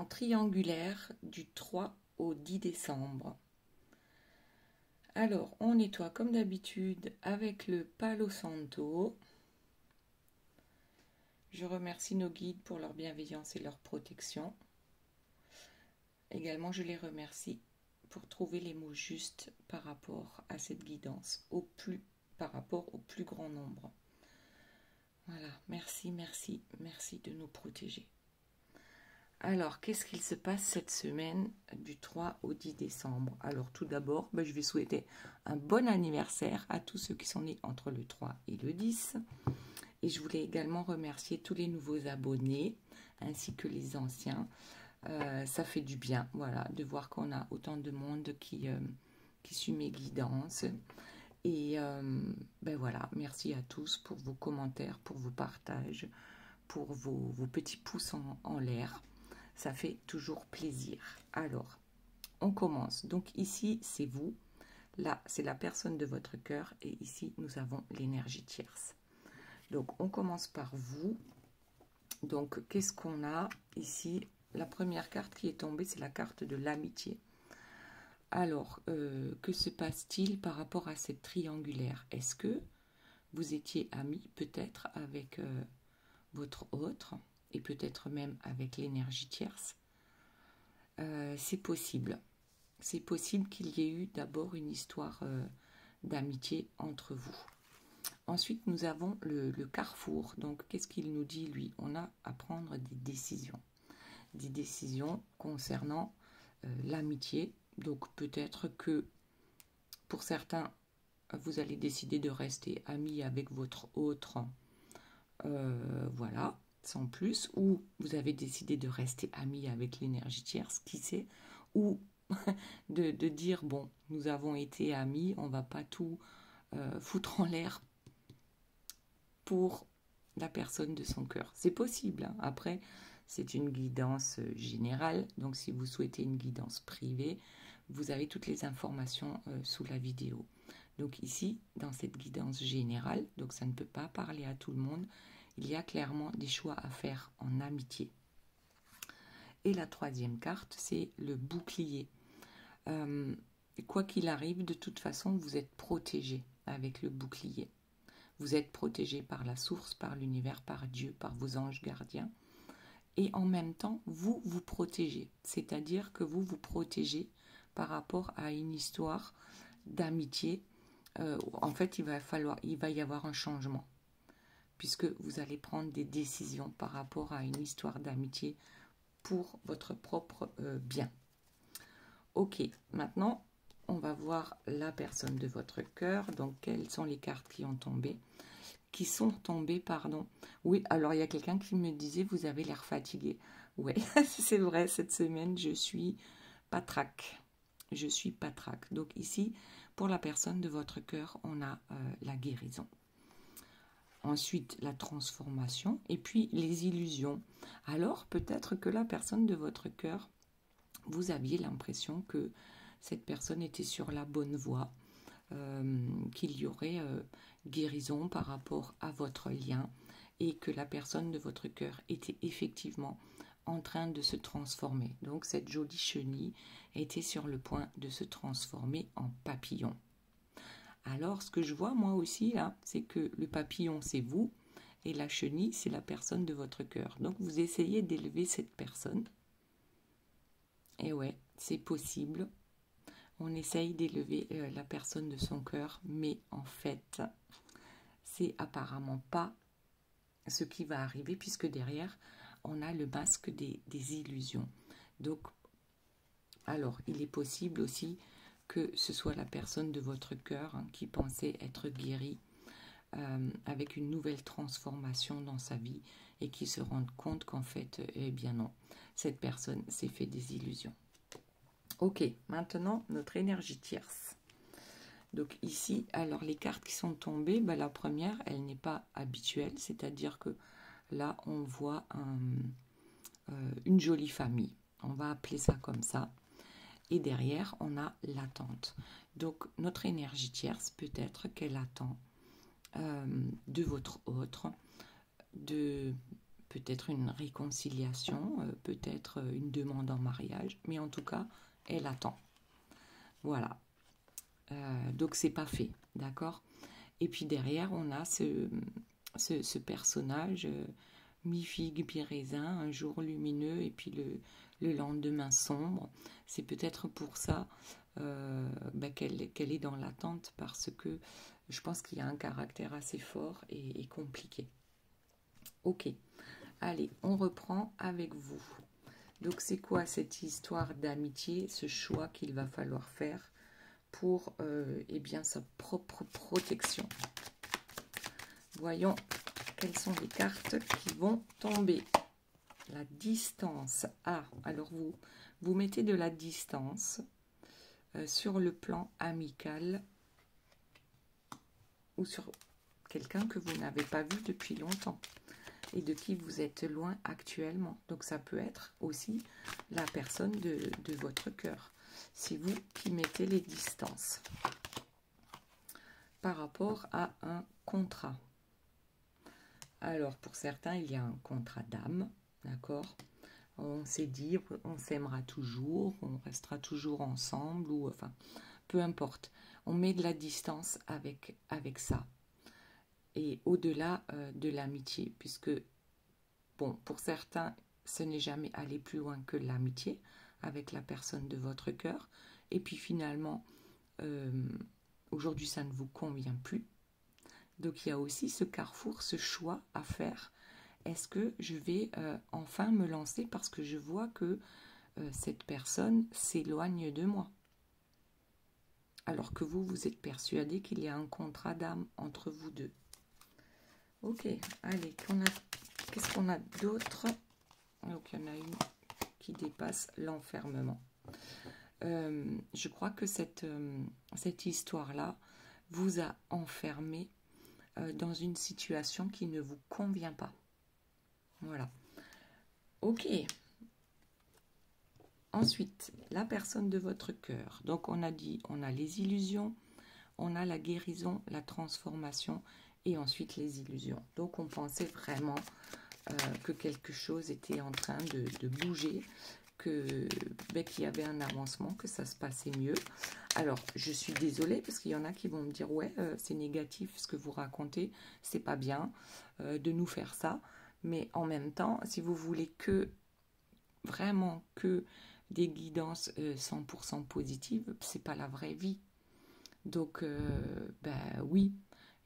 en triangulaire du 3 au 10 décembre. Alors, on nettoie comme d'habitude avec le Palo Santo. Je remercie nos guides pour leur bienveillance et leur protection. Également, je les remercie pour trouver les mots justes par rapport à cette guidance, par rapport au plus grand nombre. Voilà, merci, merci, merci de nous protéger. Alors, qu'est-ce qu'il se passe cette semaine du 3 au 10 décembre? Alors, tout d'abord, je vais souhaiter un bon anniversaire à tous ceux qui sont nés entre le 3 et le 10. Et je voulais également remercier tous les nouveaux abonnés, ainsi que les anciens. Ça fait du bien, voilà, de voir qu'on a autant de monde qui suit mes guidances. Et voilà, merci à tous pour vos commentaires, pour vos partages, pour vos petits pouces en l'air. Ça fait toujours plaisir. Alors, on commence. Donc ici, c'est vous. Là, c'est la personne de votre cœur. Et ici, nous avons l'énergie tierce. Donc, on commence par vous. Donc, qu'est-ce qu'on a ici? La première carte qui est tombée, c'est la carte de l'amitié. Alors, que se passe-t-il par rapport à cette triangulaire? Est-ce que vous étiez amis peut-être avec votre autre et peut-être même avec l'énergie tierce? C'est possible. C'est possible qu'il y ait eu d'abord une histoire d'amitié entre vous. Ensuite, nous avons le carrefour. Donc, qu'est-ce qu'il nous dit, lui? On a à prendre des décisions. Des décisions concernant l'amitié. Donc, peut-être que pour certains, vous allez décider de rester amis avec votre autre. Voilà, sans plus. Ou vous avez décidé de rester amis avec l'énergie tierce, qui sait? Ou de dire, bon, nous avons été amis, on ne va pas tout foutre en l'air pour la personne de son cœur. C'est possible, hein. Après, c'est une guidance générale. Donc, si vous souhaitez une guidance privée, vous avez toutes les informations sous la vidéo. Donc ici, dans cette guidance générale, donc ça ne peut pas parler à tout le monde, il y a clairement des choix à faire en amitié. Et la troisième carte, c'est le bouclier. Quoi qu'il arrive, de toute façon, vous êtes protégé avec le bouclier. Vous êtes protégé par la source, par l'univers, par Dieu, par vos anges gardiens. Et en même temps, vous vous protégez. C'est-à-dire que vous vous protégez par rapport à une histoire d'amitié. En fait, il va y avoir un changement. Puisque vous allez prendre des décisions par rapport à une histoire d'amitié pour votre propre bien. Ok, maintenant, on va voir la personne de votre cœur. Donc, quelles sont les cartes qui sont tombées, pardon. Oui, alors il y a quelqu'un qui me disait, vous avez l'air fatigué. Oui, c'est vrai, cette semaine, je suis patraque. Je suis patraque. Donc ici, pour la personne de votre cœur, on a la guérison. Ensuite, la transformation et puis les illusions. Alors, peut-être que la personne de votre cœur, vous aviez l'impression que cette personne était sur la bonne voie, qu'il y aurait guérison par rapport à votre lien et que la personne de votre cœur était effectivement en train de se transformer. Donc, cette jolie chenille était sur le point de se transformer en papillon. Alors, ce que je vois moi aussi, là, c'est que le papillon, c'est vous, et la chenille, c'est la personne de votre cœur. Donc, vous essayez d'élever cette personne. Et ouais, c'est possible. On essaye d'élever la personne de son cœur, mais en fait, c'est apparemment pas ce qui va arriver, puisque derrière, on a le masque des illusions. Donc, alors, il est possible aussi que ce soit la personne de votre cœur qui pensait être guérie avec une nouvelle transformation dans sa vie et qui se rende compte qu'en fait, eh bien non, cette personne s'est fait des illusions. Ok, maintenant, notre énergie tierce. Donc ici, alors les cartes qui sont tombées, la première, elle n'est pas habituelle, c'est-à-dire que là, on voit une jolie famille. On va appeler ça comme ça. Et derrière, on a l'attente. Donc, notre énergie tierce, peut-être qu'elle attend de votre autre, de peut-être une réconciliation, peut-être une demande en mariage, mais en tout cas, elle attend. Voilà. Donc, c'est pas fait, d'accord? Et puis derrière, on a ce personnage, mi-figue, mi-raisin, un jour lumineux et puis le lendemain sombre. C'est peut-être pour ça qu'elle est dans l'attente, parce que je pense qu'il y a un caractère assez fort et compliqué. Ok, allez, on reprend avec vous. Donc c'est quoi cette histoire d'amitié, ce choix qu'il va falloir faire pour eh bien, sa propre protection? Voyons quelles sont les cartes qui vont tomber. La distance. Ah, alors vous mettez de la distance sur le plan amical ou sur quelqu'un que vous n'avez pas vu depuis longtemps et de qui vous êtes loin actuellement. Donc ça peut être aussi la personne de votre cœur. C'est vous qui mettez les distances par rapport à un contrat. Alors pour certains, il y a un contrat d'âme, d'accord? On s'est dit, on s'aimera toujours, on restera toujours ensemble, ou enfin, peu importe. On met de la distance avec ça. Et au-delà de l'amitié, puisque, bon, pour certains, ce n'est jamais aller plus loin que l'amitié avec la personne de votre cœur. Et puis finalement, aujourd'hui, ça ne vous convient plus. Donc, il y a aussi ce carrefour, ce choix à faire. Est-ce que je vais enfin me lancer parce que je vois que cette personne s'éloigne de moi? Alors que vous êtes persuadé qu'il y a un contrat d'âme entre vous deux. Ok, allez, qu'est-ce qu'on a d'autre? Donc, il y en a une qui dépasse l'enfermement. Je crois que cette histoire-là vous a enfermé dans une situation qui ne vous convient pas. Voilà. Ok. Ensuite, la personne de votre cœur. Donc, on a dit, on a les illusions, on a la guérison, la transformation et ensuite les illusions. Donc, on pensait vraiment que quelque chose était en train de bouger, qu'il y avait un avancement, que ça se passait mieux. Alors, je suis désolée parce qu'il y en a qui vont me dire « Ouais, c'est négatif ce que vous racontez, c'est pas bien de nous faire ça. » Mais en même temps, si vous voulez vraiment que des guidances 100% positives, c'est pas la vraie vie. Donc, oui,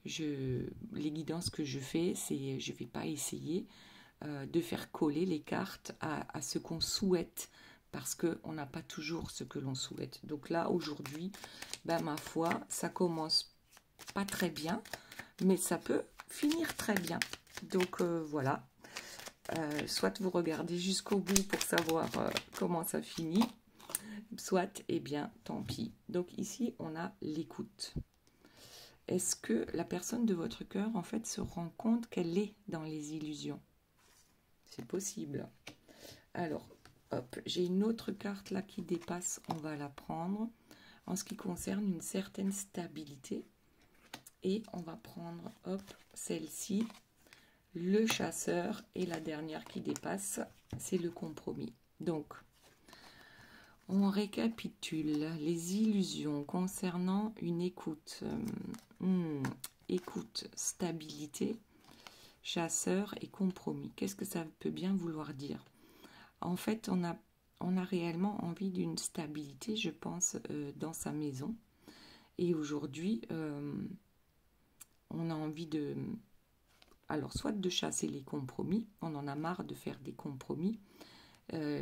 les guidances que je fais, c'est je vais pas essayer de faire coller les cartes à ce qu'on souhaite, parce qu'on n'a pas toujours ce que l'on souhaite. Donc là, aujourd'hui, ma foi, ça commence pas très bien, mais ça peut finir très bien. Donc voilà, soit vous regardez jusqu'au bout pour savoir comment ça finit, soit, eh bien, tant pis. Donc ici, on a l'écoute. Est-ce que la personne de votre cœur, en fait, se rend compte qu'elle est dans les illusions? C'est possible. Alors, hop, j'ai une autre carte là qui dépasse, on va la prendre. En ce qui concerne une certaine stabilité. Et on va prendre, hop, celle-ci, le chasseur. Et la dernière qui dépasse, c'est le compromis. Donc, on récapitule les illusions concernant une écoute. Écoute, stabilité, chasseur et compromis. Qu'est-ce que ça peut bien vouloir dire? En fait, on a réellement envie d'une stabilité, je pense, dans sa maison. Et aujourd'hui, on a envie de... Alors, soit de chasser les compromis, on en a marre de faire des compromis,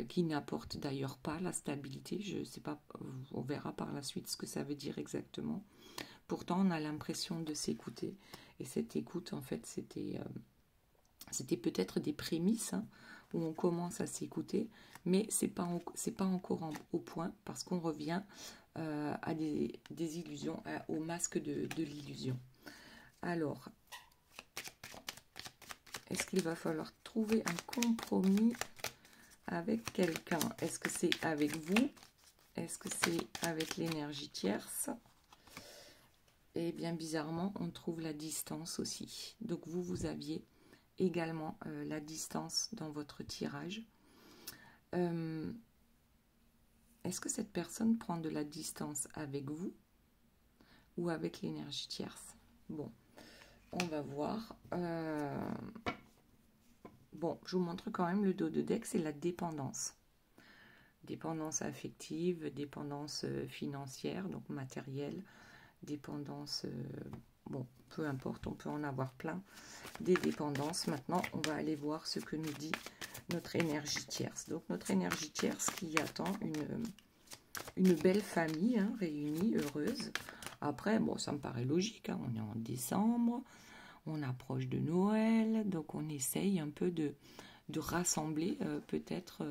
qui n'apportent d'ailleurs pas la stabilité. Je ne sais pas, on verra par la suite ce que ça veut dire exactement. Pourtant, on a l'impression de s'écouter. Et cette écoute, en fait, c'était peut-être des prémices, hein, où on commence à s'écouter, mais c'est pas encore au point, parce qu'on revient à des illusions, au masque de l'illusion. Alors, est-ce qu'il va falloir trouver un compromis avec quelqu'un? Est-ce que c'est avec vous? Est-ce que c'est avec l'énergie tierce? Et bien bizarrement, on trouve la distance aussi. Donc vous aviez également la distance dans votre tirage. Est-ce que cette personne prend de la distance avec vous ou avec l'énergie tierce? Bon, on va voir. Bon, je vous montre quand même le dos de deck, c'est la dépendance. Dépendance affective, dépendance financière, donc matérielle, dépendance, bon, peu importe, on peut en avoir plein, des dépendances. Maintenant, on va aller voir ce que nous dit notre énergie tierce. Donc, notre énergie tierce qui attend une belle famille, hein, réunie, heureuse. Après, bon, ça me paraît logique, hein, on est en décembre, on approche de Noël, donc on essaye un peu de rassembler peut-être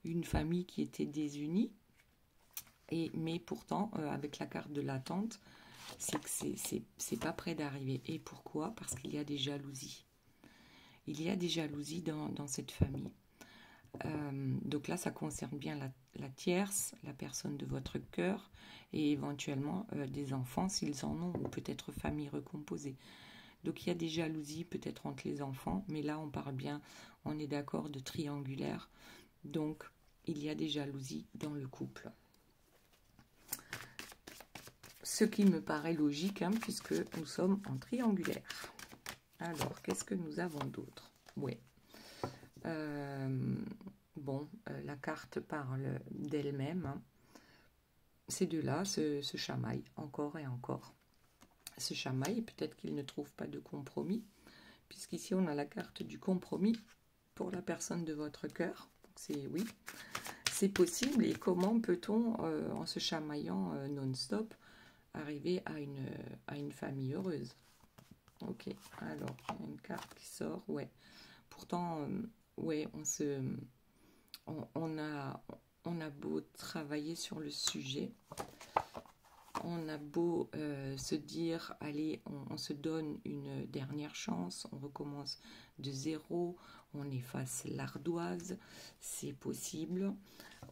une famille qui était désunie, mais pourtant, avec la carte de l'attente, c'est que c'est pas près d'arriver. Et pourquoi? Parce qu'il y a des jalousies. Il y a des jalousies dans cette famille. Donc là, ça concerne bien la tierce, la personne de votre cœur, et éventuellement des enfants s'ils en ont, ou peut-être famille recomposée. Donc il y a des jalousies peut-être entre les enfants, mais là on parle bien, on est d'accord, de triangulaire. Donc il y a des jalousies dans le couple. Ce qui me paraît logique, hein, puisque nous sommes en triangulaire. Alors, qu'est-ce que nous avons d'autre? Oui. Bon, la carte parle d'elle-même. Hein. Ces deux-là se chamaillent encore et encore. Se chamaillent, peut-être qu'ils ne trouvent pas de compromis, puisqu'ici on a la carte du compromis pour la personne de votre cœur. C'est oui, c'est possible. Et comment peut-on, en se chamaillant non-stop, arriver à une famille heureuse? Ok, alors, il y a une carte qui sort, ouais. Pourtant, ouais, on a beau travailler sur le sujet, on a beau se dire, allez, on se donne une dernière chance, on recommence de zéro, on efface l'ardoise, c'est possible,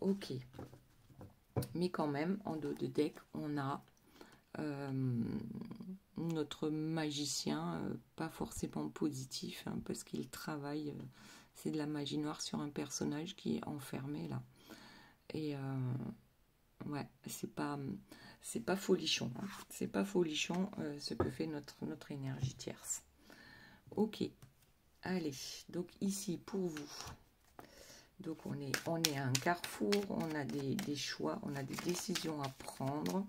ok. Mais quand même, en dos de deck, on a notre magicien, pas forcément positif, hein, parce qu'il travaille, c'est de la magie noire sur un personnage qui est enfermé là. Et ouais, c'est pas folichon, hein. C'est pas folichon ce que fait notre énergie tierce. Ok, allez, donc ici pour vous, donc on est à un carrefour, on a des choix, on a des décisions à prendre.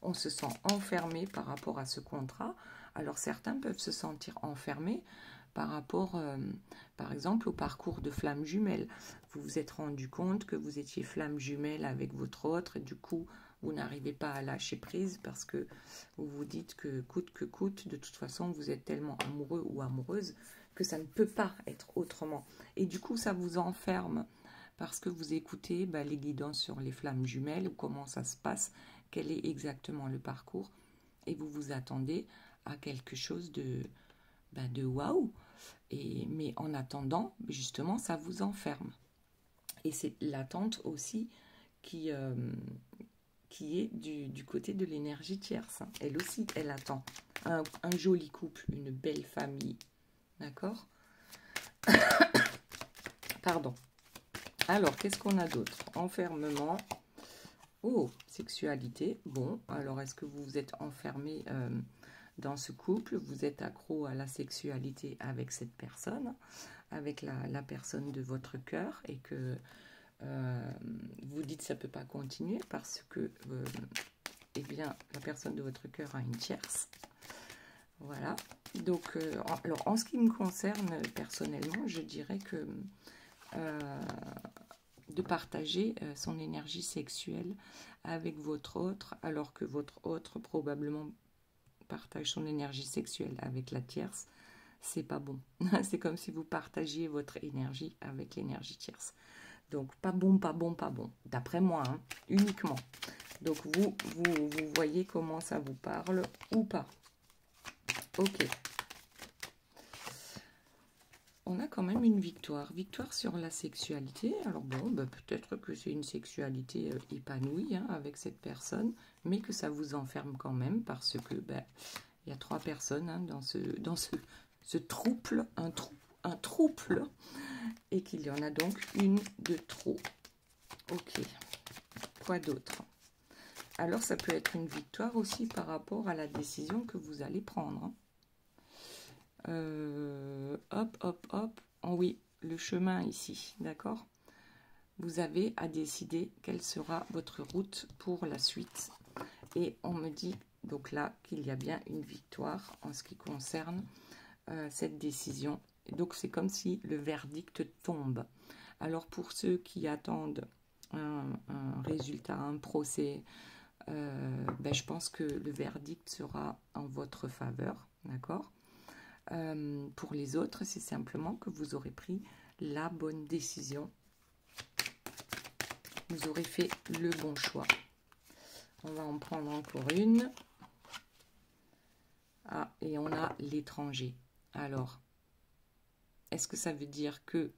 On se sent enfermé par rapport à ce contrat. Alors certains peuvent se sentir enfermés par rapport, par exemple, au parcours de flamme jumelle. Vous vous êtes rendu compte que vous étiez flamme jumelle avec votre autre, et du coup, vous n'arrivez pas à lâcher prise parce que vous vous dites que coûte, de toute façon, vous êtes tellement amoureux ou amoureuse que ça ne peut pas être autrement. Et du coup, ça vous enferme parce que vous écoutez les guidances sur les flammes jumelles, ou comment ça se passe, quel est exactement le parcours, et vous vous attendez à quelque chose de waouh. Mais en attendant, justement, ça vous enferme. Et c'est l'attente aussi qui est du côté de l'énergie tierce. Elle aussi, elle attend un joli couple, une belle famille. D'accord? Pardon. Alors, qu'est-ce qu'on a d'autre? Enfermement. Oh, sexualité. Bon, alors est-ce que vous vous êtes enfermé dans ce couple? Vous êtes accro à la sexualité avec cette personne, avec la personne de votre cœur, et que vous dites ça ne peut pas continuer parce que eh bien, la personne de votre cœur a une tierce. Voilà. Donc, alors, en ce qui me concerne personnellement, je dirais que de partager son énergie sexuelle avec votre autre, alors que votre autre probablement partage son énergie sexuelle avec la tierce, c'est pas bon. C'est comme si vous partagiez votre énergie avec l'énergie tierce. Donc pas bon, pas bon, pas bon. D'après moi, hein, uniquement. Donc vous voyez comment ça vous parle ou pas. Ok. On a quand même une victoire. Victoire sur la sexualité. Alors bon, peut-être que c'est une sexualité épanouie avec cette personne, mais que ça vous enferme quand même parce que il y a 3 personnes dans ce trouble, un un trouble et qu'il y en a donc une de trop. Ok, quoi d'autre? Alors, ça peut être une victoire aussi par rapport à la décision que vous allez prendre. Hop, hop, hop. Oh oui, le chemin ici, d'accord? Vous avez à décider quelle sera votre route pour la suite. Et on me dit donc là qu'il y a bien une victoire en ce qui concerne cette décision. Et donc c'est comme si le verdict tombe. Alors pour ceux qui attendent un résultat, un procès, ben je pense que le verdict sera en votre faveur, d'accord? Pour les autres, c'est simplement que vous aurez pris la bonne décision. Vous aurez fait le bon choix. On va en prendre encore une. Ah, et on a l'étranger. Alors, est-ce que ça veut dire que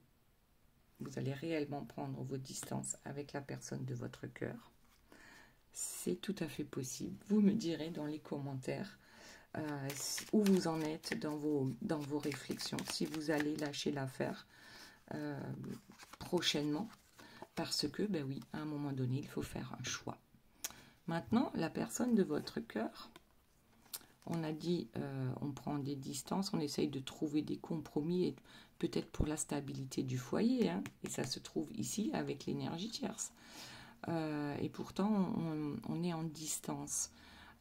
vous allez réellement prendre vos distances avec la personne de votre cœur? C'est tout à fait possible. Vous me direz dans les commentaires où vous en êtes dans vos réflexions, si vous allez lâcher l'affaire prochainement, parce que, ben oui, à un moment donné, il faut faire un choix. Maintenant, la personne de votre cœur, on a dit, on prend des distances, on essaye de trouver des compromis, et peut-être pour la stabilité du foyer, hein, et ça se trouve ici avec l'énergie tierce. Et pourtant, on est en distance.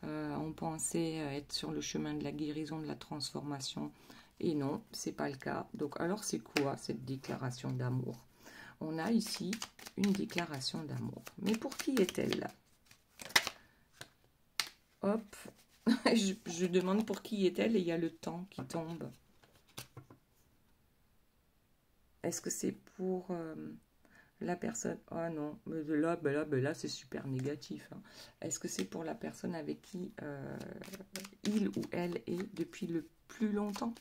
On pensait être sur le chemin de la guérison, de la transformation, et non, c'est pas le cas. Donc, alors c'est quoi cette déclaration d'amour? On a ici une déclaration d'amour. Mais pour qui est-elle là? Hop, je demande pour qui est-elle et il y a le temps qui tombe. Est-ce que c'est pour la personne? Oh non, mais là c'est super négatif. Hein. Est-ce que c'est pour la personne avec qui il ou elle est depuis le plus longtemps?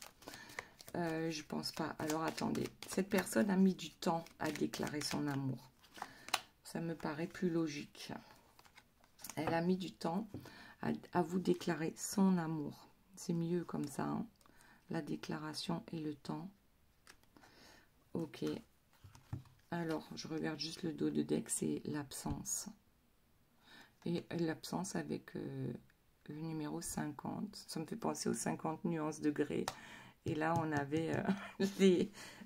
Je pense pas. Alors attendez, cette personne a mis du temps à déclarer son amour. Ça me paraît plus logique. Elle a mis du temps à vous déclarer son amour. C'est mieux comme ça, hein, la déclaration et le temps. Ok. Alors, je regarde juste le dos de deck, c'est l'absence. Et l'absence avec le numéro 50. Ça me fait penser aux 50 nuances de gré. Et là, on avait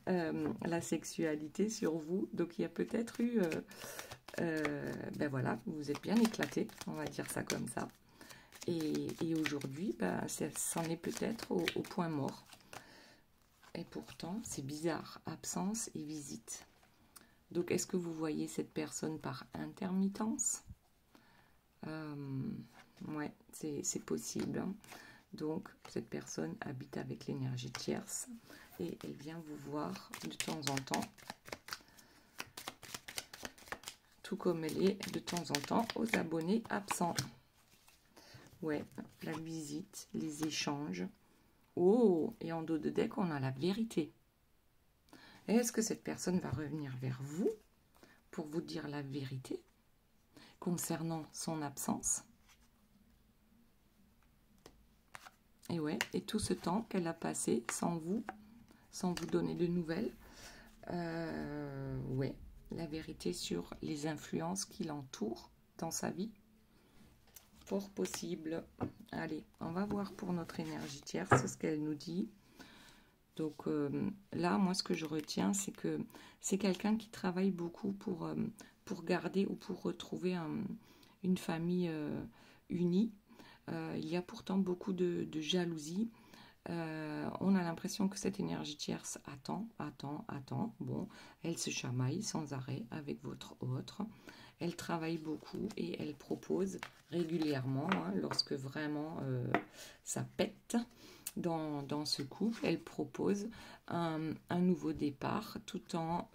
la sexualité sur vous. Donc, il y a peut-être eu... ben voilà, vous vous êtes bien éclaté, on va dire ça comme ça. Et aujourd'hui, ben, c'en est peut-être au point mort. Et pourtant, c'est bizarre, absence et visite. Donc, est-ce que vous voyez cette personne par intermittence? Ouais, c'est possible. Hein. Donc, cette personne habite avec l'énergie tierce et elle vient vous voir de temps en temps. Tout comme elle est de temps en temps aux abonnés absents. Ouais, la visite, les échanges. Oh, et en dos de deck, on a la vérité. Est-ce que cette personne va revenir vers vous pour vous dire la vérité concernant son absence? Et ouais, et tout ce temps qu'elle a passé sans vous donner de nouvelles. Ouais, la vérité sur les influences qui l'entourent dans sa vie. Fort possible. Allez, on va voir pour notre énergie tierce ce qu'elle nous dit. Donc là, moi, ce que je retiens, c'est que c'est quelqu'un qui travaille beaucoup pour garder ou pour retrouver une famille unie. Il y a pourtant beaucoup de jalousie. On a l'impression que cette énergie tierce attend. Bon, elle se chamaille sans arrêt avec votre autre. Elle travaille beaucoup et elle propose régulièrement, hein, lorsque vraiment ça pète dans ce couple, elle propose un nouveau départ tout en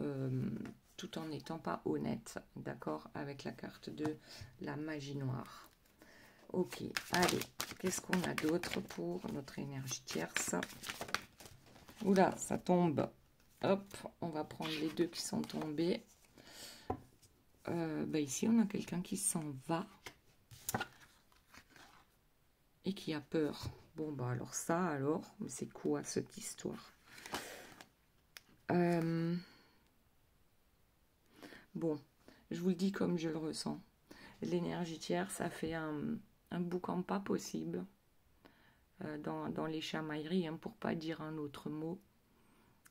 n'étant pas honnête, d'accord, avec la carte de la magie noire. Ok, allez, qu'est-ce qu'on a d'autre pour notre énergie tierce? Oula, ça tombe. Hop, on va prendre les deux qui sont tombés. Ici, on a quelqu'un qui s'en va et qui a peur. Bon, bah alors ça, alors, mais c'est quoi cette histoire? Bon, je vous le dis comme je le ressens. L'énergie tierce, ça fait un boucan pas possible dans les chamailleries, hein, pour pas dire un autre mot.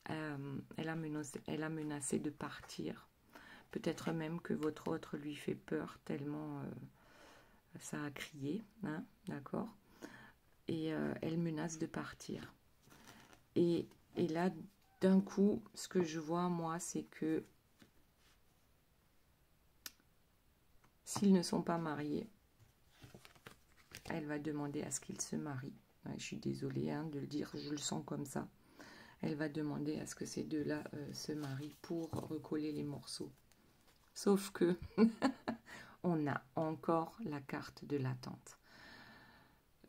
Elle a menacé de partir. Peut-être même que votre autre lui fait peur tellement ça a crié, hein, d'accord? Et elle menace de partir. Et là, d'un coup, ce que je vois, moi, c'est que s'ils ne sont pas mariés, elle va demander à ce qu'ils se marient. Ouais, je suis désolée, hein, de le dire, je le sens comme ça. Elle va demander à ce que ces deux-là se marient pour recoller les morceaux. Sauf que on a encore la carte de l'attente.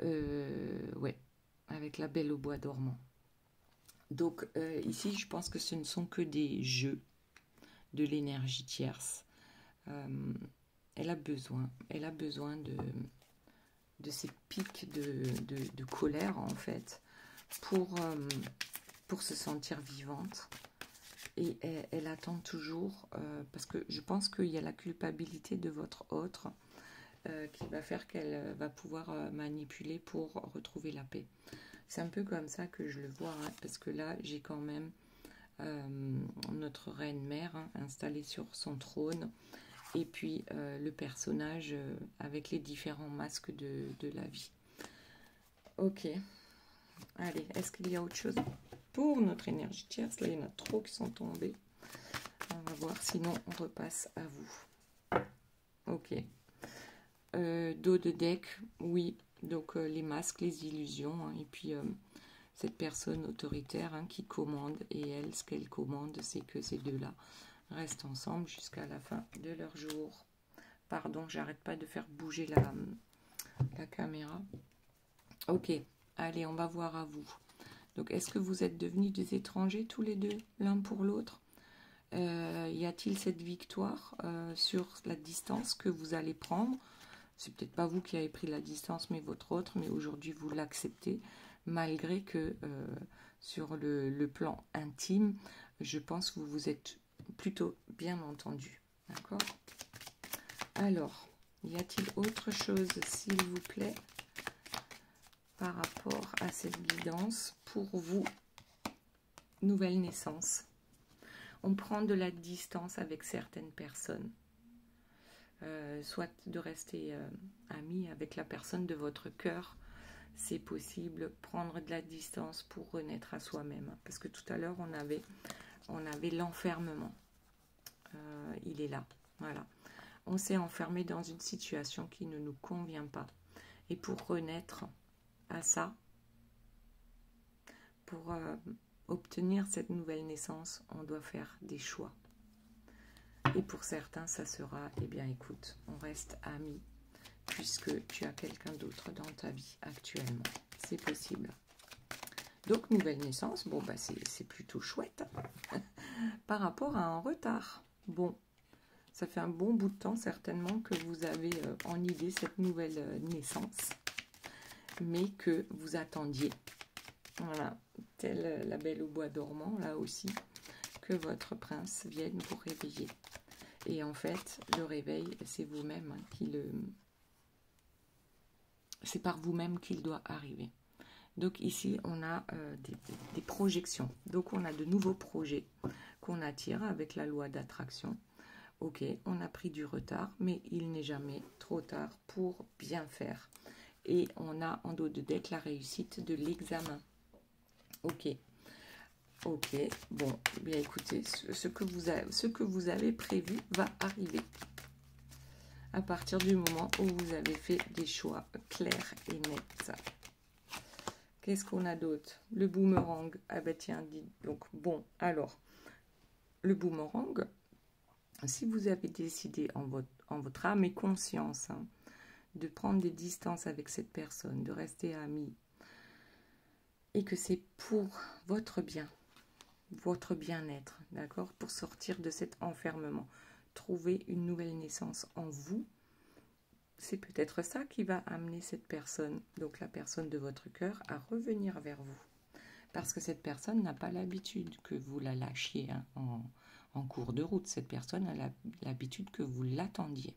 Ouais, avec la Belle au bois dormant. Donc ici, je pense que ce ne sont que des jeux de l'énergie tierce. Elle a besoin de ces pics de colère, en fait, pour se sentir vivante. Et elle attend toujours, parce que je pense qu'il y a la culpabilité de votre autre qui va faire qu'elle va pouvoir manipuler pour retrouver la paix. C'est un peu comme ça que je le vois, hein, parce que là, j'ai quand même notre reine-mère, hein, installée sur son trône, et puis le personnage avec les différents masques de la vie. Ok, allez, est-ce qu'il y a autre chose pour notre énergie tierce? Là, il y en a trop qui sont tombés. On va voir, sinon on repasse à vous. Ok. Dos de deck, oui. Donc les masques, les illusions, hein, et puis cette personne autoritaire, hein, qui commande, et elle, ce qu'elle commande, c'est que ces deux-là restent ensemble jusqu'à la fin de leur jour. Pardon, j'arrête pas de faire bouger la caméra. Ok, allez, on va voir à vous. Donc, est-ce que vous êtes devenus des étrangers tous les deux, l'un pour l'autre? Y a-t-il cette victoire sur la distance que vous allez prendre? C'est peut-être pas vous qui avez pris la distance, mais votre autre, mais aujourd'hui vous l'acceptez, malgré que sur le plan intime, je pense que vous vous êtes plutôt bien entendu. D'accord? Alors, y a-t-il autre chose, s'il vous plaît, par rapport à cette guidance pour vous? Nouvelle naissance. On prend de la distance avec certaines personnes. Soit de rester ami avec la personne de votre cœur, c'est possible. Prendre de la distance pour renaître à soi-même. Parce que tout à l'heure, on avait l'enfermement. Il est là. Voilà. On s'est enfermé dans une situation qui ne nous convient pas. Et pour renaître à ça, pour obtenir cette nouvelle naissance, on doit faire des choix. Et pour certains, ça sera, eh bien écoute, on reste amis, puisque tu as quelqu'un d'autre dans ta vie actuellement. C'est possible. Donc, nouvelle naissance, bon, bah c'est plutôt chouette par rapport à un retard. Bon, ça fait un bon bout de temps, certainement, que vous avez en idée cette nouvelle naissance, mais que vous attendiez. Voilà, telle la Belle au bois dormant, là aussi, que votre prince vienne vous réveiller. Et en fait, le réveil, c'est vous-même qui le... C'est par vous-même qu'il doit arriver. Donc ici, on a des projections. Donc on a de nouveaux projets qu'on attire avec la loi d'attraction. Ok, on a pris du retard, mais il n'est jamais trop tard pour bien faire. Et on a en dos de deck la réussite de l'examen. Ok. Ok, bon, bien écoutez, ce que vous avez prévu va arriver à partir du moment où vous avez fait des choix clairs et nets. Qu'est-ce qu'on a d'autre? Le boomerang. Ah bah tiens, dites donc, bon, alors, le boomerang, si vous avez décidé en votre âme et conscience, hein, de prendre des distances avec cette personne, de rester amis, et que c'est pour votre bien, votre bien-être, d'accord, pour sortir de cet enfermement, trouver une nouvelle naissance en vous, c'est peut-être ça qui va amener cette personne, donc la personne de votre cœur, à revenir vers vous. Parce que cette personne n'a pas l'habitude que vous la lâchiez hein, en cours de route. Cette personne a l'habitude que vous l'attendiez.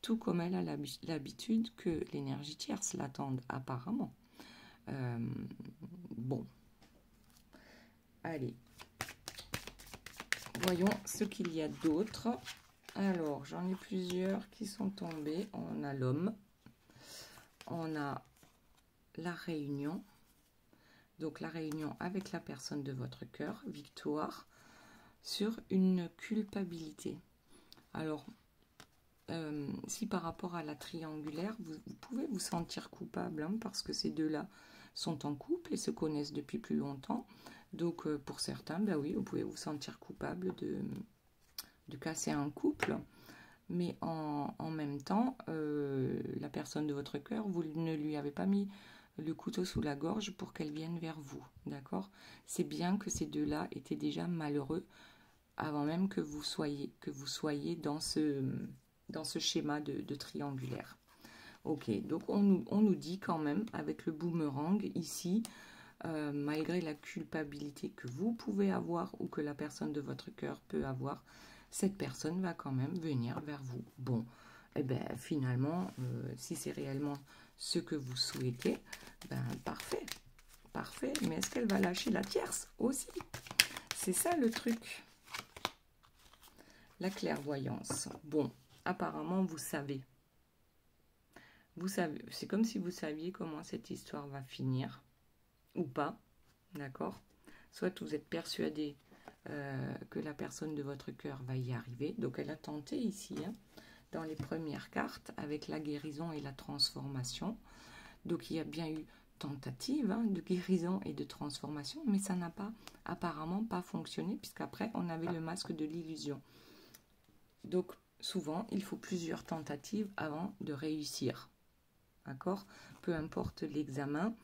Tout comme elle a l'habitude que l'énergie tierce l'attende, apparemment. Bon. Allez. Voyons ce qu'il y a d'autre. Alors, j'en ai plusieurs qui sont tombés. On a l'homme. On a la réunion. Donc, la réunion avec la personne de votre cœur. Victoire sur une culpabilité. Alors, si par rapport à la triangulaire, vous pouvez vous sentir coupable hein, parce que ces deux-là sont en couple et se connaissent depuis plus longtemps. Donc, pour certains, ben oui, vous pouvez vous sentir coupable de casser un couple. Mais en même temps, la personne de votre cœur, vous ne lui avez pas mis le couteau sous la gorge pour qu'elle vienne vers vous. D'accord? C'est bien que ces deux-là étaient déjà malheureux avant même que vous soyez dans ce schéma de triangulaire. Ok, donc on nous dit quand même, avec le boomerang ici, malgré la culpabilité que vous pouvez avoir ou que la personne de votre cœur peut avoir, cette personne va quand même venir vers vous. Bon, et bien finalement, si c'est réellement ce que vous souhaitez, ben parfait, parfait. Mais est-ce qu'elle va lâcher la tierce aussi? C'est ça le truc. La clairvoyance. Bon, apparemment, vous savez. Vous savez, c'est comme si vous saviez comment cette histoire va finir, ou pas, d'accord? Soit vous êtes persuadé que la personne de votre cœur va y arriver. Donc, elle a tenté ici, hein, dans les premières cartes, avec la guérison et la transformation. Donc, il y a bien eu tentative hein, de guérison et de transformation, mais ça n'a pas, apparemment, pas fonctionné, puisqu'après, on avait le masque de l'illusion. Donc, souvent, il faut plusieurs tentatives avant de réussir. D'accord? Peu importe l'examen,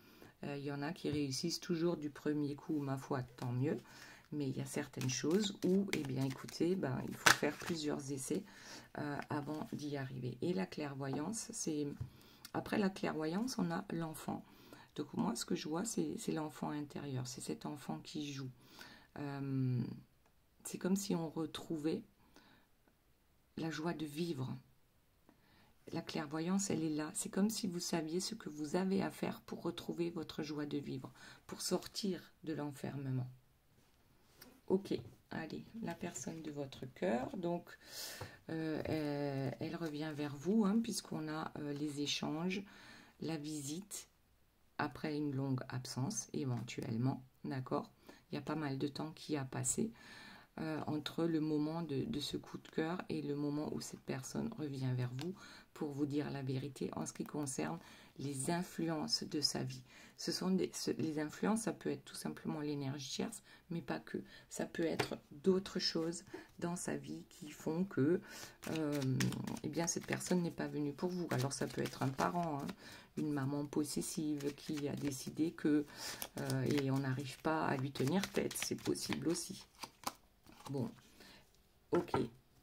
il y en a qui réussissent toujours du premier coup, ma foi, tant mieux. Mais il y a certaines choses où, eh bien, écoutez, ben, il faut faire plusieurs essais avant d'y arriver. Et la clairvoyance, c'est... Après la clairvoyance, on a l'enfant. Donc, moi, ce que je vois, c'est l'enfant intérieur. C'est cet enfant qui joue. C'est comme si on retrouvait la joie de vivre. La clairvoyance, elle est là. C'est comme si vous saviez ce que vous avez à faire pour retrouver votre joie de vivre, pour sortir de l'enfermement. Ok, allez, la personne de votre cœur, donc elle revient vers vous, hein, puisqu'on a les échanges, la visite, après une longue absence, éventuellement, d'accord? Il y a pas mal de temps qui a passé. Entre le moment de ce coup de cœur et le moment où cette personne revient vers vous pour vous dire la vérité en ce qui concerne les influences de sa vie. Ce sont les influences, ça peut être tout simplement l'énergie tierce, mais pas que. Ça peut être d'autres choses dans sa vie qui font que eh bien, cette personne n'est pas venue pour vous. Alors ça peut être un parent, hein, une maman possessive qui a décidé que et on n'arrive pas à lui tenir tête, c'est possible aussi. Bon, ok,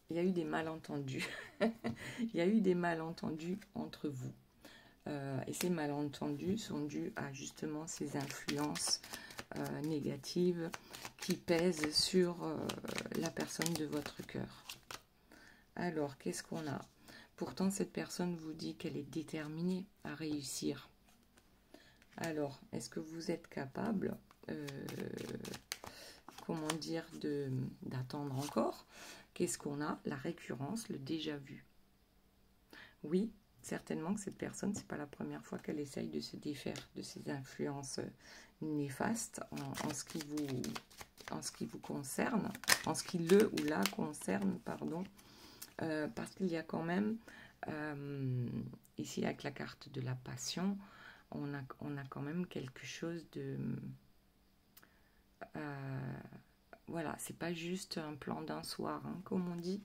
il y a eu des malentendus. Il y a eu des malentendus entre vous. Et ces malentendus sont dus à justement ces influences négatives qui pèsent sur la personne de votre cœur. Alors, qu'est-ce qu'on a? Pourtant, cette personne vous dit qu'elle est déterminée à réussir. Alors, est-ce que vous êtes capable comment dire, d'attendre encore? Qu'est-ce qu'on a? La récurrence, le déjà-vu. Oui, certainement que cette personne, c'est pas la première fois qu'elle essaye de se défaire de ces influences néfastes en ce qui vous concerne, en ce qui le ou la concerne, pardon, parce qu'il y a quand même, ici avec la carte de la passion, on a quand même quelque chose de... voilà, c'est pas juste un plan d'un soir, hein, comme on dit.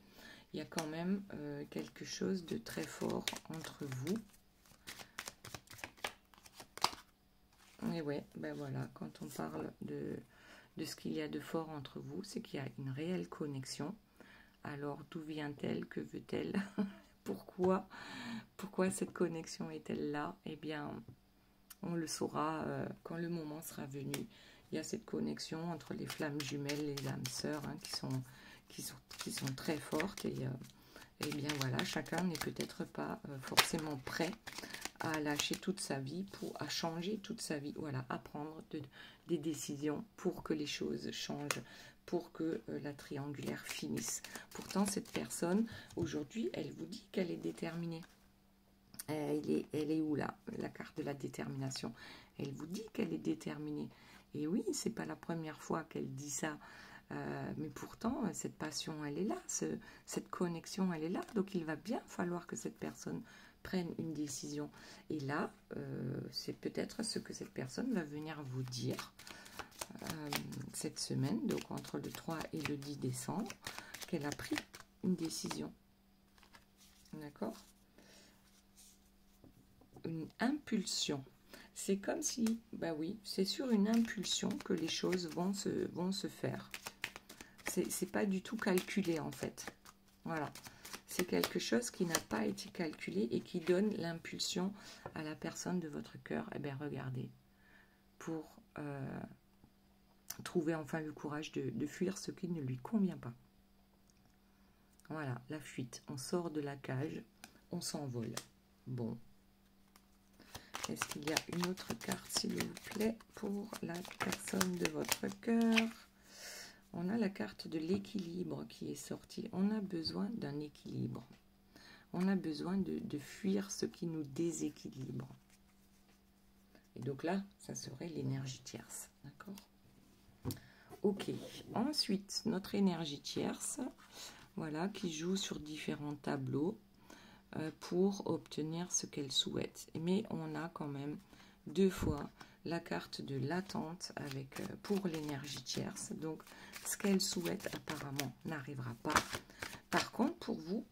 Il y a quand même quelque chose de très fort entre vous. Et ouais, ben voilà, quand on parle de ce qu'il y a de fort entre vous, c'est qu'il y a une réelle connexion. Alors, d'où vient-elle? Que veut-elle? Pourquoi cette connexion est-elle là? Eh bien, on le saura quand le moment sera venu. il y a cette connexion entre les flammes jumelles, les âmes sœurs, hein, qui sont très fortes. Et bien voilà, chacun n'est peut-être pas forcément prêt à lâcher toute sa vie, à changer toute sa vie, voilà, à prendre des décisions pour que les choses changent, pour que la triangulaire finisse. Pourtant, cette personne, aujourd'hui, elle vous dit qu'elle est déterminée. Elle est où là, la carte de la détermination? Elle vous dit qu'elle est déterminée. Et oui, c'est pas la première fois qu'elle dit ça. Mais pourtant, cette passion, elle est là. Cette connexion, elle est là. Donc, il va bien falloir que cette personne prenne une décision. Et là, c'est peut-être ce que cette personne va venir vous dire cette semaine, donc entre le 3 et le 10 décembre, qu'elle a pris une décision. D'accord? Une impulsion. C'est comme si, bah oui, c'est sur une impulsion que les choses vont se faire. C'est pas du tout calculé en fait. Voilà. C'est quelque chose qui n'a pas été calculé et qui donne l'impulsion à la personne de votre cœur. Eh bien, regardez, pour trouver enfin le courage de fuir ce qui ne lui convient pas. Voilà, la fuite. On sort de la cage, on s'envole. Bon. Est-ce qu'il y a une autre carte, s'il vous plaît, pour la personne de votre cœur? On a la carte de l'équilibre qui est sortie. On a besoin d'un équilibre. On a besoin de fuir ce qui nous déséquilibre. Et donc là, ça serait l'énergie tierce. D'accord? Ok. Ensuite, notre énergie tierce, voilà, qui joue sur différents tableaux pour obtenir ce qu'elle souhaite. Mais on a quand même deux fois la carte de l'attente avec pour l'énergie tierce. Donc, ce qu'elle souhaite apparemment n'arrivera pas. Par contre, pour vous,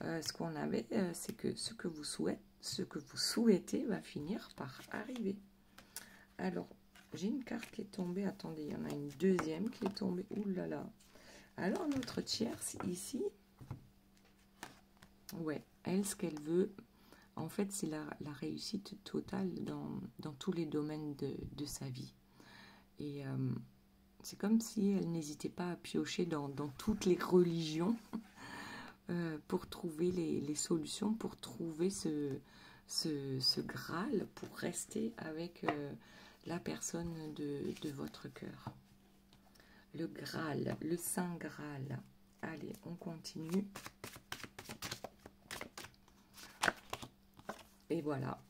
ce qu'on avait, c'est que ce que vous souhaitez va finir par arriver. Alors, j'ai une carte qui est tombée. Attendez, il y en a une deuxième qui est tombée. Ouh là là. Alors, notre tierce ici, ouais, elle, ce qu'elle veut, en fait, c'est la réussite totale dans tous les domaines de sa vie. Et c'est comme si elle n'hésitait pas à piocher dans toutes les religions pour trouver les solutions, pour trouver ce Graal, pour rester avec la personne de votre cœur. Le Graal, le Saint Graal. Allez, on continue. Et voilà.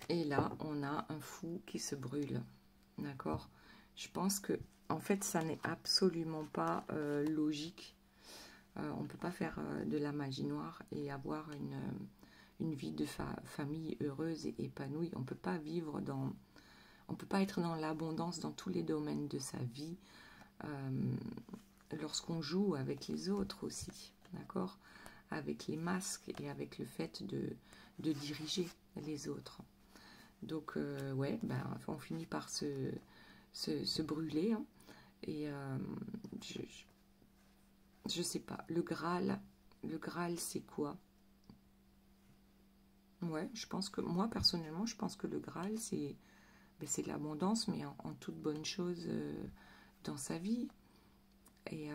Et là, on a un fou qui se brûle. D'accord? Je pense que, en fait, ça n'est absolument pas logique. On ne peut pas faire de la magie noire et avoir une vie de famille heureuse et épanouie. On ne peut pas vivre on ne peut pas être dans l'abondance dans tous les domaines de sa vie lorsqu'on joue avec les autres aussi. D'accord? Avec les masques et avec le fait de diriger les autres. Donc, ouais, ben, on finit par se brûler. Hein. Et je sais pas. Le Graal, c'est quoi? Ouais, je pense que, moi, personnellement, je pense que le Graal, c'est l'abondance, mais en toute bonne chose dans sa vie. Et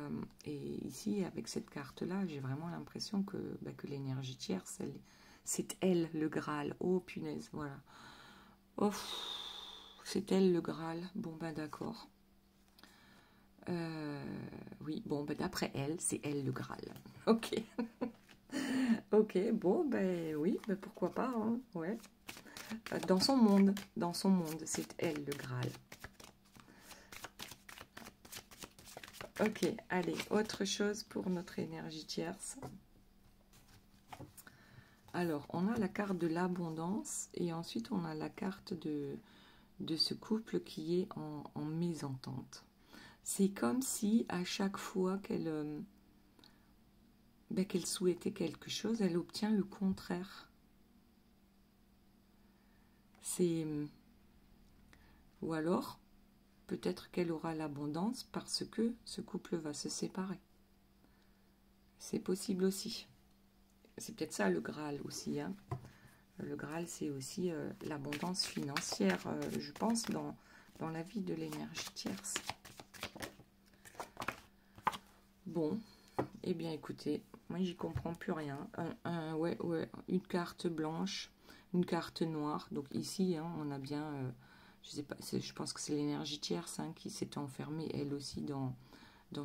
ici, avec cette carte-là, j'ai vraiment l'impression que l'énergie tierce, c'est elle, le Graal. Oh, punaise, voilà. Oh, c'est elle, le Graal. Bon, ben d'accord. Oui, bon, ben d'après elle, c'est elle, le Graal. Ok. Ok, bon, ben oui, ben pourquoi pas, hein, ouais. Dans son monde, c'est elle, le Graal. Ok, allez, autre chose pour notre énergie tierce. Alors, on a la carte de l'abondance et ensuite on a la carte de ce couple qui est en mésentente. C'est comme si à chaque fois qu'elle souhaitait quelque chose, elle obtient le contraire. Ou alors, peut-être qu'elle aura l'abondance parce que ce couple va se séparer. C'est possible aussi. C'est peut-être ça le Graal aussi. Hein. Le Graal, c'est aussi l'abondance financière, je pense, dans la vie de l'énergie tierce. Bon, eh bien écoutez, moi j'y comprends plus rien. Ouais, une carte blanche, une carte noire. Donc ici, hein, on a bien, je sais pas, je pense que c'est l'énergie tierce hein, qui s'est enfermée elle aussi dans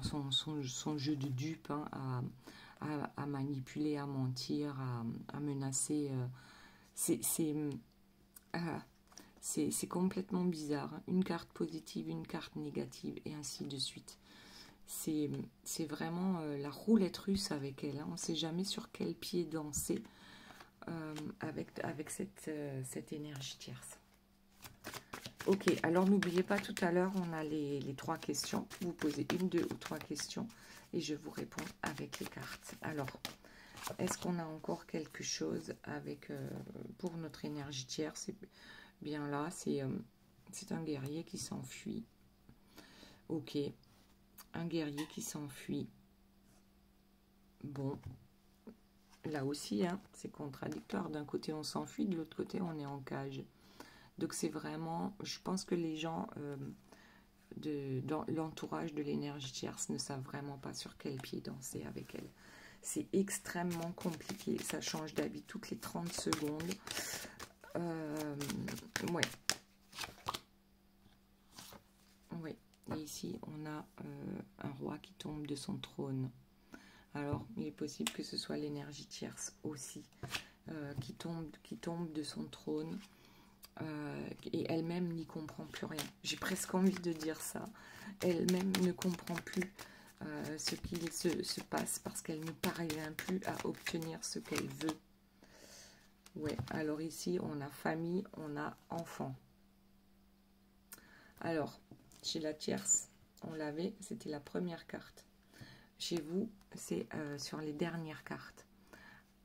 son jeu de dupe, hein, à manipuler, à mentir, à menacer. C'est complètement bizarre. Hein. Une carte positive, une carte négative, et ainsi de suite. C'est vraiment la roulette russe avec elle. Hein. On ne sait jamais sur quel pied danser avec cette énergie tierce. Ok, alors n'oubliez pas, tout à l'heure, on a les 3 questions. Vous posez 1, 2 ou 3 questions et je vous réponds avec les cartes. Alors, est-ce qu'on a encore quelque chose avec pour notre énergie tierce? C'est bien là, c'est un guerrier qui s'enfuit. Ok, un guerrier qui s'enfuit. Bon, là aussi, hein, c'est contradictoire. D'un côté, on s'enfuit, de l'autre côté, on est en cage. Donc c'est vraiment, je pense que les gens dans l'entourage de l'énergie tierce ne savent vraiment pas sur quel pied danser avec elle. C'est extrêmement compliqué, ça change d'avis toutes les 30 secondes. Ouais. Ouais. Et ici, on a un roi qui tombe de son trône. Alors, il est possible que ce soit l'énergie tierce aussi qui tombe de son trône. Et elle-même n'y comprend plus rien. J'ai presque envie de dire ça. Elle-même ne comprend plus ce qu'il se passe parce qu'elle ne parvient plus à obtenir ce qu'elle veut. Ouais, alors ici, on a famille, on a enfant. Alors, chez la tierce, on l'avait, c'était la première carte. Chez vous, c'est sur les dernières cartes.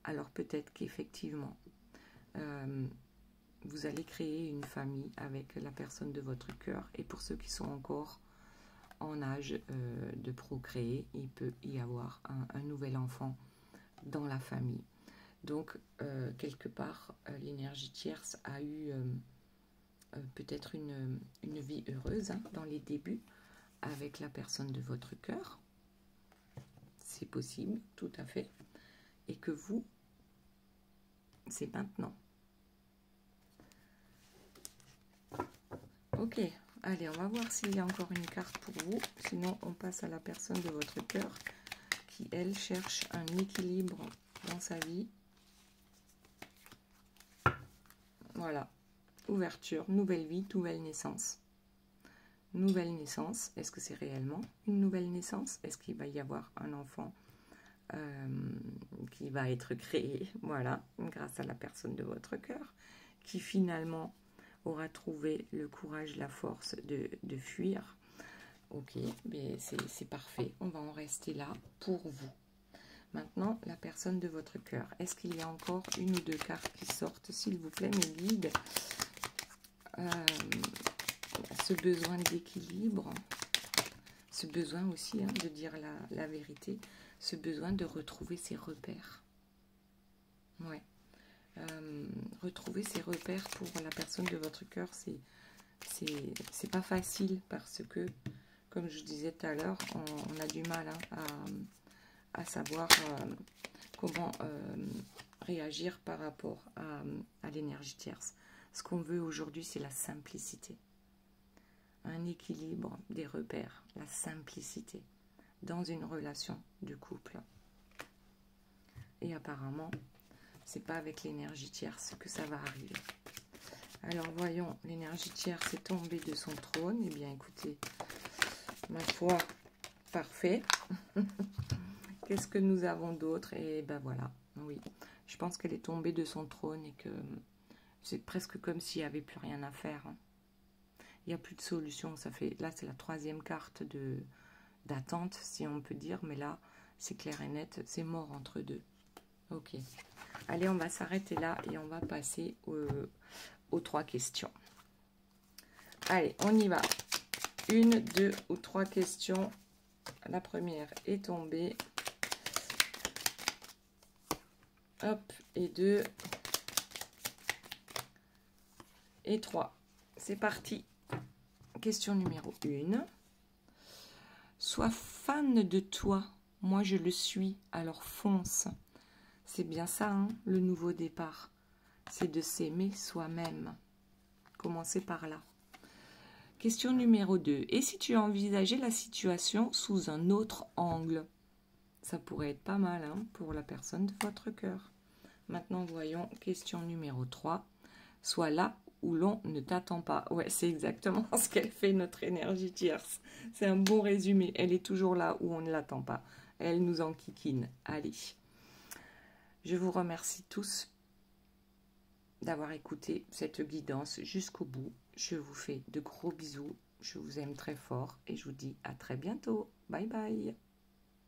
Alors peut-être qu'effectivement, vous allez créer une famille avec la personne de votre cœur. Et pour ceux qui sont encore en âge de procréer, il peut y avoir un nouvel enfant dans la famille. Donc, quelque part, l'énergie tierce a eu peut-être une vie heureuse hein, dans les débuts avec la personne de votre cœur. C'est possible, tout à fait. Et que vous, c'est maintenant. Ok, allez, on va voir s'il y a encore une carte pour vous. Sinon, on passe à la personne de votre cœur qui, elle, cherche un équilibre dans sa vie. Voilà, ouverture, nouvelle vie, nouvelle naissance. Nouvelle naissance, est-ce que c'est réellement une nouvelle naissance? Est-ce qu'il va y avoir un enfant qui va être créé, voilà, grâce à la personne de votre cœur, qui finalement aura trouvé le courage, la force de fuir. Ok, mais c'est parfait, on va en rester là pour vous. Maintenant, la personne de votre cœur. Est-ce qu'il y a encore une ou deux cartes qui sortent, s'il vous plaît, mes guides? Ce besoin d'équilibre, ce besoin aussi hein, de dire la vérité, ce besoin de retrouver ses repères. Ouais. Retrouver ses repères pour la personne de votre cœur, c'est pas facile parce que, comme je disais tout à l'heure, on a du mal hein, à savoir comment réagir par rapport à l'énergie tierce. Ce qu'on veut aujourd'hui, c'est la simplicité. Un équilibre des repères, la simplicité dans une relation de couple. Et apparemment, c'est pas avec l'énergie tierce que ça va arriver. Alors voyons, l'énergie tierce est tombée de son trône. Eh bien écoutez, ma foi, parfait. Qu'est-ce que nous avons d'autre? Et ben voilà, oui. Je pense qu'elle est tombée de son trône et que c'est presque comme s'il n'y avait plus rien à faire. Hein. Il n'y a plus de solution. Ça fait, là, c'est la troisième carte d'attente, si on peut dire. Mais là, c'est clair et net, c'est mort entre deux. Ok. Allez, on va s'arrêter là et on va passer aux 3 questions. Allez, on y va. 1, 2 ou 3 questions. La première est tombée. Hop, et 2. Et 3. C'est parti. question numéro 1. Sois fan de toi. Moi, je le suis. Alors fonce. C'est bien ça, hein, le nouveau départ. C'est de s'aimer soi-même. Commencez par là. Question numéro 2. Et si tu envisageais la situation sous un autre angle? Ça pourrait être pas mal, hein, pour la personne de votre cœur. Maintenant, voyons question numéro 3. Sois là où l'on ne t'attend pas. Ouais, c'est exactement ce qu'elle fait, notre énergie tierce. C'est un bon résumé. Elle est toujours là où on ne l'attend pas. Elle nous enquiquine. Allez. Je vous remercie tous d'avoir écouté cette guidance jusqu'au bout. Je vous fais de gros bisous. Je vous aime très fort et je vous dis à très bientôt. Bye bye.